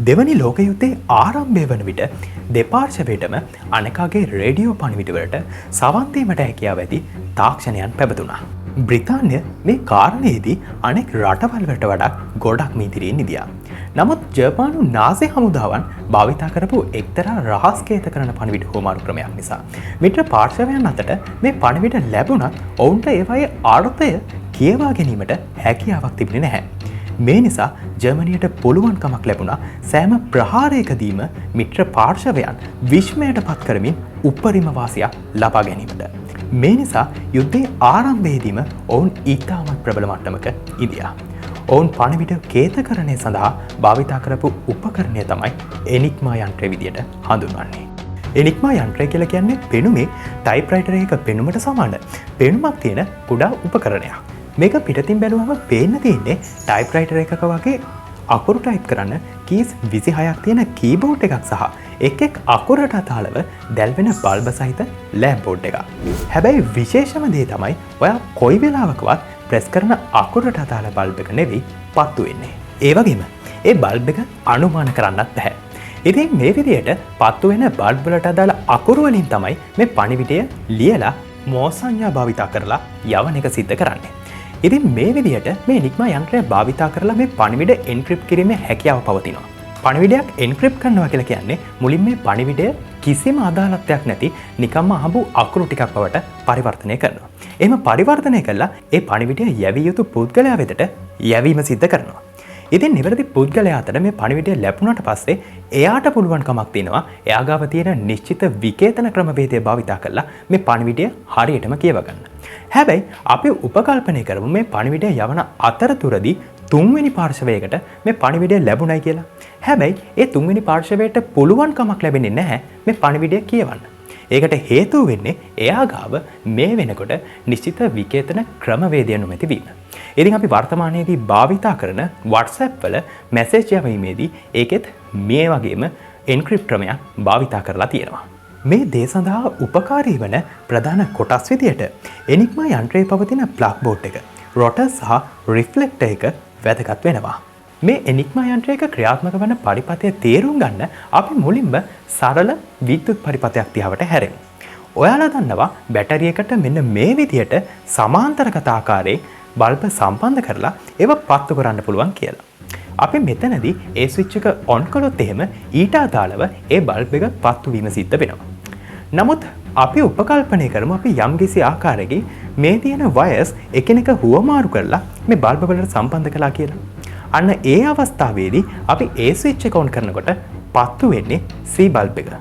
දෙවනි ලෝක යුද්ධයේ ආරම්භය වන විට දෙපාර්ශවයටම අනෙකාගේ රේඩියෝ පණිවිඩවලට සවන් දීමට හැකියාව ඇති තාක්ෂණයන් පැවතුණා. බ්‍රිතාන්‍ය මේ කාරණයේදී අනෙක් රටවල්වලට වඩා ගොඩක් ඉදිරියෙන් ඉදියා. නමුත් ජපානු නාසි හමුදාවන් භාවිතා කරපු එක්තරා රහස්කේත කරන පණිවිඩ හෝමාරු ක්‍රමයක් නිසා මිත්‍ර පාර්ශවයන් අතට මේ පණිවිඩ ලැබුණත් ඔවුන්ට ඒවායේ අර්ථය කියවා ගැනීමට හැකියාවක් තිබුණේ නැහැ. මේ නිසා ජර්මනියට පුළුවන්කමක් ලැබුණා සෑම ප්‍රහාරයකදීම මිත්‍ර පාර්ශවයන් විශ්මයට පත් කරමින් උපරිම වාසියක් ලබා ගැනීමට. මේ නිසා යුද්ධයේ ආරම්භයේදීම ඔවුන් ඉතාමත් ප්‍රබල මට්ටමක ඉදියා. ඔවුන් පණිවිඩ කේතකරණය සඳහා භාවිතා කරපු උපකරණය තමයි එනිග්මා යන්ත්‍රය විදියට හඳුන්වන්නේ. එනිග්මා යන්ත්‍රය කියලා කියන්නේ පෙනුමේ ටයිප්‍රයිටර් එක පෙනුමට සමාන පෙනුමක් තියෙන කුඩා උපකරණයක්. මේක පිටතින් බැලුවම පේන්න තියෙන්නේ ටයිප්‍රයිටර් එකක වගේ අකුරු ටයිප් කරන්න කීස් 26ක් තියෙන කීබෝඩ් එකක් සහ එක් අකුරට අදාළව දැල්වෙන බල්බ සහිත ලෑම්ප් බෝඩ් එකක්. හැබැයි විශේෂම දේ තමයි ඔයා කොයි වෙලාවකවත් ප්‍රෙස් කරන අකුරට අදාළ බල්බ එක නෙවෙයි පත්තු වෙන්නේ. ඒ වගේම ඒ බල්බ එක අනුමාන කරන්නත් බැහැ. ඉතින් මේ විදියට පත්තු වෙන බල්බ් වලට අදාළ අකුරු වලින් තමයි මේ පණිවිඩය ලියලා මෝසඤ්ඤා භාවිතා කරලා යවන එක සිද්ධ කරන්නේ. ඉතින් මේ විදිහට මේ එනිග්මා යන්ත්‍රය භාවිතා කරලා මේ පණිවිඩ එන්ක්‍රිප්ට් කිරීමේ හැකියාව පවතිනවා. පණිවිඩයක් එන්ක්‍රිප්ට් කරනවා කියලා කියන්නේ මුලින් මේ පණිවිඩය කිසිම අදාළත්වයක් නැති නිකම්ම අහඹු අකුරු ටිකක් බවට පරිවර්තනය කරනවා. එහෙම පරිවර්තනය කළා ඒ පණිවිඩය යැවිය යුතු පුද්ගලයා වෙතට යැවීම සිද්ධ කරනවා. ඉතින් නිවැරදි පුද්ගලයා අතර මේ පණිවිඩය ලැබුණාට පස්සේ එයාට පුළුවන්කමක් තියෙනවා එයා ගාව තියෙන නිශ්චිත විකේතන ක්‍රමවේදය භාවිතා කරලා මේ පණිවිඩය හරියටම කියව ගන්න. හැබැයි අපි උපකල්පනය කරමු මේ පණිවිඩය යවන අතරතුරදී තුන්වෙනි පාර්ශවයකට මේ පණිවිඩය ලැබුණයි කියලා. හැබැයි ඒ තුන්වෙනි පාර්ශවයට පුළුවන්කමක් ලැබෙන්නේ නැහැ මේ පණිවිඩය කියවන්න. ඒකට හේතුව වෙන්නේ එයා ගාව මේ වෙනකොට නිශ්චිත විකේතන ක්‍රමවේදය නොමැති වීම. ඉතින් අපි වර්තමානයේදී භාවිතා කරන WhatsApp වල මැසේජ් යවීමේදී ඒකෙත් මේ වගේම එන්ක්‍රිප්ට් ක්‍රමයක් භාවිතා කරලා තියෙනවා. මේ දේ සඳහා උපකාරී වන ප්‍රධාන කොටස් විදියට එනිග්මා යන්ත්‍රයේ පවතින ප්ලග් බෝඩ් එක, රොටර් සහ රිෆ්ලෙක්ටර් එක වැදගත් වෙනවා. මේ එනිග්මා යන්ත්‍රයක ක්‍රියාත්මක වන පරිපථය තේරුම් ගන්න අපි මුලින්ම සරල විද්‍යුත් පරිපථයක් දිහාවට හැරෙමු. ඔයාලා දන්නවා බැටරියකට මෙන්න මේ විදියට සමාන්තරගත ආකාරයේ බල්බ සම්බන්ධ කරලා ඒව පත්තු කරන්න පුළුවන් කියලා. අපි මෙතනදී ඒ ස්විච් එක ඔන් කළොත් එහෙම ඊට අදාළව ඒ බල්බ් එක පත්තු වීම සිද්ධ වෙනවා. නමුත් අපි උපකල්පනය කරමු අපි යම්කිසි ආකාරයකින් මේ තියෙන වයර්ස් එකිනෙක හුවමාරු කරලා මේ බල්බ වලට සම්බන්ධ කළා කියලා. අන්න ඒ අවස්ථාවේදී අපි ඒ ස්විච් එක ඔන් කරනකොට පත්තු වෙන්නේ C බල්බ් එක.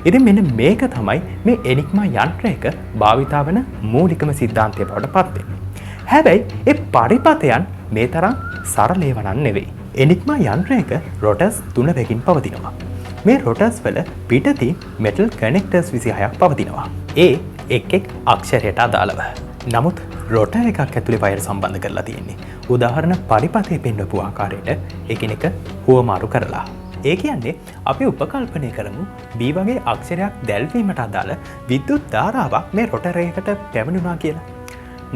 ඉතින් මෙන්න මේක තමයි මේ එනිග්මා යන්ත්‍රයක භාවිතා වන මූලිකම සිද්ධාන්තය බවට පත් වෙන්නේ. හැබැයි ඒ පරිපථයන් මේ තරම් සරල ඒවා නෙවෙයි. එනිග්මා යන්ත්‍රයක රොටර්ස් 3කින් පවතිනවා. මේ රොටර්ස් වල පිටතින් මෙටල් කනෙක්ටර්ස් 26ක් පවතිනවා. ඒ එක් අක්ෂරයට අදාළව. නමුත් රොටර් එකක් ඇතුලේ වයර් සම්බන්ධ කරලා තියෙන්නේ. උදාහරණ පරිපථය පෙන්වපු ආකාරයට එකිනෙක හුවමාරු කරලා. ඒ කියන්නේ අපි උපකල්පනය කරමු B වගේ අක්ෂරයක් දැල්වීමට අදාළ විද්‍යුත් ධාරාවක් මේ රොටර් එකකට පැමිණුණා කියලා.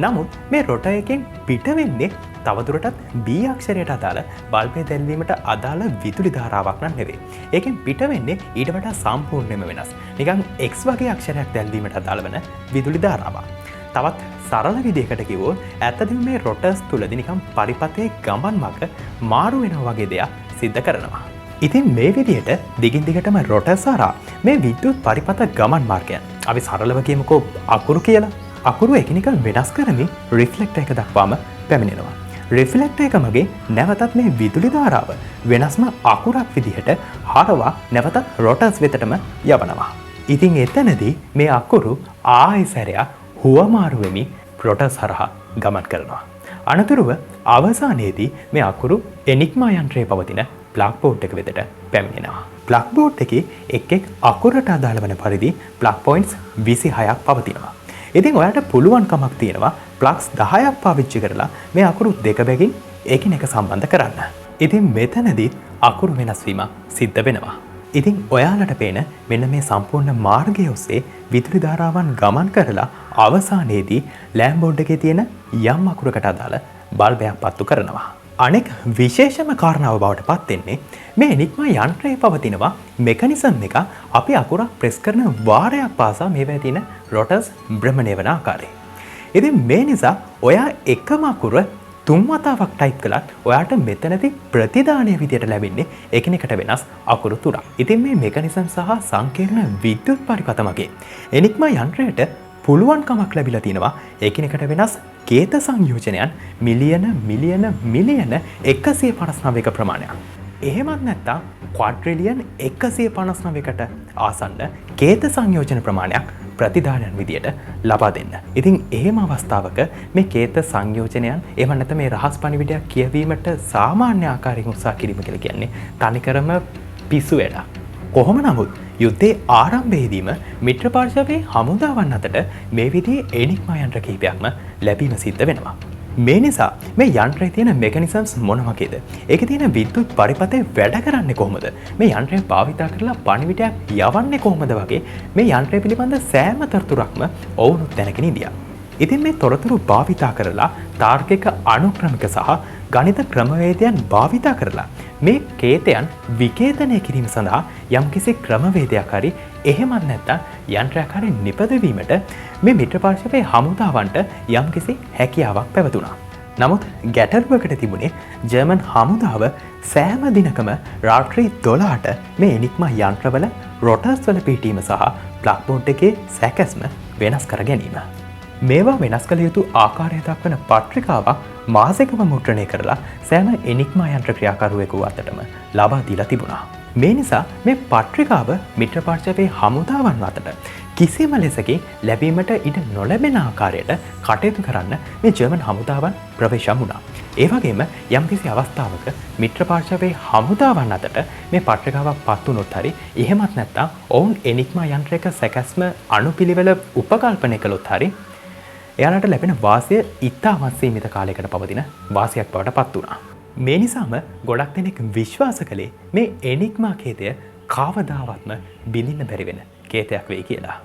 නමුත් මේ රොටර් එකෙන් පිට වෙන්නේ තවදුරටත් B අක්ෂරයට අදාළ බල්බය දැල්වීමට අදාළ විදුලි ධාරාවක් නම් නෙවෙයි. ඒකෙන් පිට වෙන්නේ ඊට වඩා සම්පූර්ණයෙන්ම වෙනස්. නිකන් X වගේ අක්ෂරයක් දැල්වීමට අදාළ වෙන විදුලි ධාරාවක්. තවත් සරල විදිහකට කිව්වොත් ඇත්තටම මේ රොටර්ස් තුලදී නිකන් පරිපථයේ ගමන් මඟ මාරු වෙනවා වගේ දෙයක් සිද්ධ කරනවා. ඉතින් මේ විදිහට දිගින් දිගටම රොටර්ස් හරහා මේ විද්‍යුත් පරිපථ ගමන් මාර්ගයන් අපි සරලව කියමුකෝ අකුරු කියලා. අකුරු එකිනෙක වෙනස් කරමින් රිෆ්ලෙක්ටර් එක දක්වාම පැමිණෙනවා. රිෆ්ලෙක්ටර් එක මගේ නැවතත් මේ විදුලි ධාරාව වෙනස්ම අකුරක් විදිහට හරවා නැවතත් රොටර්ස් වෙතටම යවනවා. ඉතින් එතනදී මේ අකුරු ආයෙසරයක් හුවමාරු වෙමින් රොටර්ස් හරහා ගමන් කරනවා. අනතුරුව අවසානයේදී මේ අකුරු එනිග්මා යන්ත්‍රයේ පවතින ප්ලග් බෝඩ් එක වෙතට පැමිණෙනවා. ප්ලග් බෝඩ් එකේ එක් අකුරට අදාළ වන පරිදි ප්ලග් පොයින්ට්ස් 26ක් පවතිනවා. ඉතින් ඔයාලට පුළුවන්කමක් තියෙනවා ප්ලග්ස් 10ක් පාවිච්චි කරලා මේ අකුරු දෙක බැගින් එකිනෙක සම්බන්ධ කරන්න. ඉතින් මෙතනදී අකුරු වෙනස් වීම සිද්ධ වෙනවා. ඉතින් ඔයාලට පේන මෙන්න මේ සම්පූර්ණ මාර්ගය ඔස්සේ විදුලි ධාරාවන් ගමන් කරලා අවසානයේදී ලෑම්ප් බෝඩ් එකේ තියෙන යම් අකුරකට අදාළ බල්බයක් පත්තු කරනවා. අනෙක් විශේෂම කාරණාව බවට පත් වෙන්නේ මේ එනිග්මා යන්ත්‍රයේ පවතිනවා මෙකනිසම් එක අපි අකුරක් ප්‍රෙස් කරන වාරයක් පාසා මේවා තියෙන රොටර්ස් භ්‍රමණය වන ආකාරය. ඉතින් මේ නිසා ඔයා එකම අකුර 3 වතාවක් ටයිප් කළත් ඔයාට මෙතනදී ප්‍රතිදානය විදියට ලැබෙන්නේ එකිනෙකට වෙනස් අකුරු තුනක්. ඉතින් මේ මෙකනිසම් සහ සංකීර්ණ විද්‍යුත් පරිපථ මගින් එනිග්මා යන්ත්‍රයට පුළුවන්කමක් ලැබිලා තිනවා එකිනෙකට වෙනස් කේත සංයෝජනයන් මිලියන 159ක ප්‍රමාණයක්. එහෙමත් නැත්නම් ක්වාඩ්‍රිලියන් 159කට ආසන්න කේත සංයෝජන ප්‍රමාණයක් ප්‍රතිදානයන් විදියට ලබා දෙන්න. ඉතින් එහෙම අවස්ථාවක මේ කේත සංයෝජනයන් එහෙම නැත්නම් මේ රහස් පණිවිඩයක් කියවීමට සාමාන්‍ය ආකාරයෙන් උත්සාහ කිරීම කියලා කියන්නේ තනිකරම පිස්සු වැඩක්. කොහොම නමුත් යුද්ධයේ ආරම්භයේදීම මිත්‍ර පාර්ශවයේ හමුදාවන් අතට මේ විදිහේ එනිග්මා යන්ත්‍ර කිහිපයක්ම ලැබීම සිද්ධ වෙනවා. මේ නිසා මේ යන්ත්‍රයේ තියෙන මෙකනිසම්ස් මොන වගේද? ඒකේ තියෙන විද්‍යුත් පරිපථය වැඩ කරන්නේ කොහොමද? මේ යන්ත්‍රය භාවිතා කරලා පණිවිඩයක් යවන්නේ කොහොමද වගේ මේ යන්ත්‍රය පිළිබඳ සෑම තොරතුරක්ම ඔවුනුත් දැනගෙන ඉඳියා. ඉතින් මේ තොරතුරු භාවිතා කරලා තාර්කික අනුක්‍රමික සහ ගණිත ක්‍රමවේදයන් භාවිතා කරලා මේ කේතයන් විකේතනය කිරීම සඳහා යම්කිසි ක්‍රමවේදයක් හරි එහෙමත් නැත්නම් යන්ත්‍රයක් හරි නිපදවීමට මේ මිත්‍ර පාර්ශවයේ හමුදාවන්ට යම්කිසි හැකියාවක් පැවතුණා. නමුත් ගැටලුවකට තිබුණේ ජර්මන් හමුදාව සෑම දිනකම රාත්‍රී 12ට මේ එනිග්මා යන්ත්‍රවල රොටර්ස් වල පිහිටීම සහ ප්ලග් බෝඩ් එකේ සැකැස්ම වෙනස් කර ගැනීම. මේවා වෙනස් කළ යුතු ආකාරය දක්වන පත්‍රිකාවක් මාසිකව මුද්‍රණය කරලා සෑම එනිග්මා යන්ත්‍ර ක්‍රියාකරුවෙකු අතටම ලබා දීලා තිබුණා. මේ නිසා මේ පත්‍රිකාව මිත්‍ර පාර්ශවයේ හමුදාවන් අතට කිසිම ලෙසකින් ලැබීමට ඉඩ නොලැබෙන ආකාරයට කටයුතු කරන්න මේ ජර්මන් හමුදාවන් ප්‍රවේශම් වුණා. ඒ වගේම යම්කිසි අවස්ථාවක මිත්‍ර පාර්ශවයේ හමුදාවන් අතට මේ පත්‍රිකාවක් පත් වුණොත් හරි එහෙමත් නැත්නම් ඔවුන් එනිග්මා යන්ත්‍රයක සැකැස්ම අනුපිළිවෙල උපකල්පනය කළොත් හරි එයාලට ලැබෙන වාසිය ඉතාමත් සීමිත කාලයකට පවතින වාසියක් බවට පත් වුණා. මේ නිසාම ගොඩක් දෙනෙක් විශ්වාස කළේ මේ එනිග්මා කේතය කවදාවත්ම බිඳින්න බැරි වෙන කේතයක් වෙයි කියලා.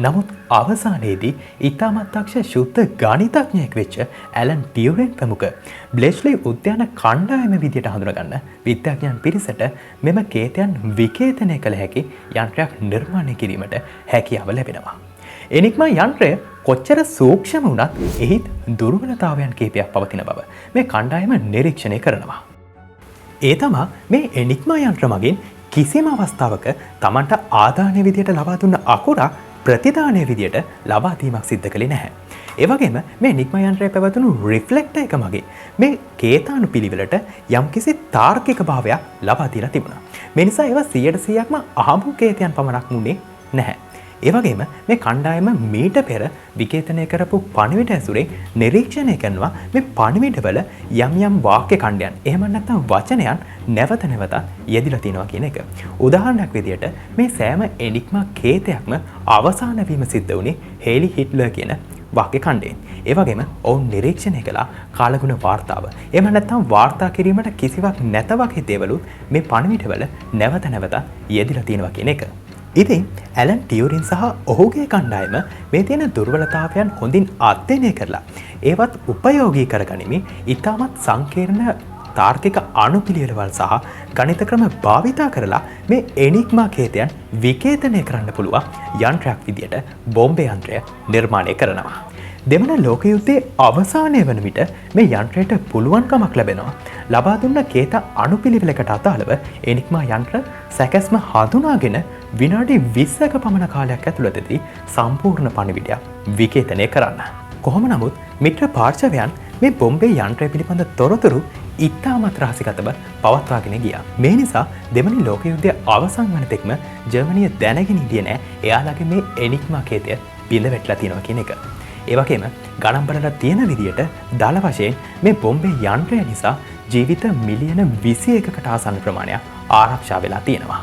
නමුත් අවසානයේදී ඉතාමත් දක්ෂ ශුද්ධ ගණිතඥයෙක් වෙච්ච ඇලන් ටියුරින් ප්‍රමුඛ බ්ලෙච්ලි උද්‍යාන කණ්ඩායම විදියට හඳුනගන්න විද්‍යාඥයන් පිරිසට මෙම කේතයන් විකේතනය කළ හැකි යන්ත්‍රයක් නිර්මාණය කිරීමට හැකියාව ලැබෙනවා. එනිග්මා යන්ත්‍රය කොච්චර සූක්ෂම වුණත් එහිත් දුර්වලතාවයන් කිහිපයක් පවතින බව මේ කණ්ඩායම නිරීක්ෂණය කරනවා. ඒ තමා මේ එනිග්මා යන්ත්‍ර මගින් කිසිම අවස්ථාවක Tamanට ආදානය විදියට ලබා දුන්න අකුරක් ප්‍රතිදානය විදියට ලබා දීමක් සිද්ධ කළේ නැහැ. ඒ වගේම මේ එනිග්මා යන්ත්‍රයේ පැවතුණු රිෆ්ලෙක්ටර් එක මගින් මේ කේතානුපිළිවෙලට යම්කිසි තාර්කික භාවයක් ලබා දීලා තිබුණා. මේ නිසා ඒවා 100%ක්ම අහඹු කේතයන් පමණක් නුනේ නැහැ. ඒ වගේම මේ කණ්ඩායම මීට පෙර විකේතනය කරපු පණිවිඩ ඇසුරෙන් නිරීක්ෂණය කරනවා මේ පණිවිඩවල යම් යම් වාක්‍ය ඛණ්ඩයන් එහෙම නැත්නම් වචනයන් නැවත නැවතත් යෙදිලා තියෙනවා කියන එක. උදාහරණයක් විදියට මේ සෑම එනිග්මා කේතයක්ම අවසාන වීම සිද්ධ වුණේ හේලි හිට්ලර් කියන වාක්‍ය ඛණ්ඩයෙන්. ඒ වගේම ඔවුන් නිරීක්ෂණය කළා කාලගුණ වාර්තාව. එහෙම නැත්නම් වාර්තා කිරීමට කිසිවක් නැත වගේ දේවලුත් මේ පණිවිඩවල නැවත නැවත යෙදිලා තියෙනවා කියන එක. ඉතින් ඇලන් ටියුරින් සහ ඔහුගේ කණ්ඩායම මේ තියෙන දුර්වලතාවයන් හොඳින් අධ්‍යයනය කරලා ඒවත් උපයෝගී කරගනිමින් ඉතාමත් සංකීර්ණ තාර්කික අනුපිළිවෙළවල් සහ ගණිත ක්‍රම භාවිතා කරලා මේ එනිග්මා කේතයන් විකේතනය කරන්න පුළුවන් යන්ත්‍රයක් විදියට බෝම්බේ යන්ත්‍රය නිර්මාණය කරනවා. දෙවන ලෝක යුද්ධයේ අවසානය වන විට මේ යන්ත්‍රයට පුළුවන්කමක් ලැබෙනවා ලබා දුන්න කේත අනුපිළිවෙලකට අදාළව එනිග්මා යන්ත්‍ර සැකැස්ම හඳුනාගෙන විනාඩි 20ක පමණ කාලයක් ඇතුළතදී සම්පූර්ණ පණිවිඩයක් විකේතනය කරන්න. කොහොම නමුත් මිත්‍ර පාර්ශවයන් මේ බොම්බේ යන්ත්‍රය පිළිබඳ තොරතුරු ඉතාමත් රහසිගතව පවත්වාගෙන ගියා. මේ නිසා දෙවනි ලෝක යුද්ධය අවසන් වන තෙක්ම ජර්මනිය දැනගෙන හිටියේ නෑ එයාලගේ මේ එනිග්මා කේතය බිඳ වැටලා තියෙනවා කියන එක. ඒ වගේම ගණන් බලලා තියෙන විදියට දල වශයෙන් මේ බොම්බේ යන්ත්‍රය නිසා ජීවිත මිලියන 21කට ආසන්න ප්‍රමාණයක් ආරක්ෂා වෙලා තියෙනවා.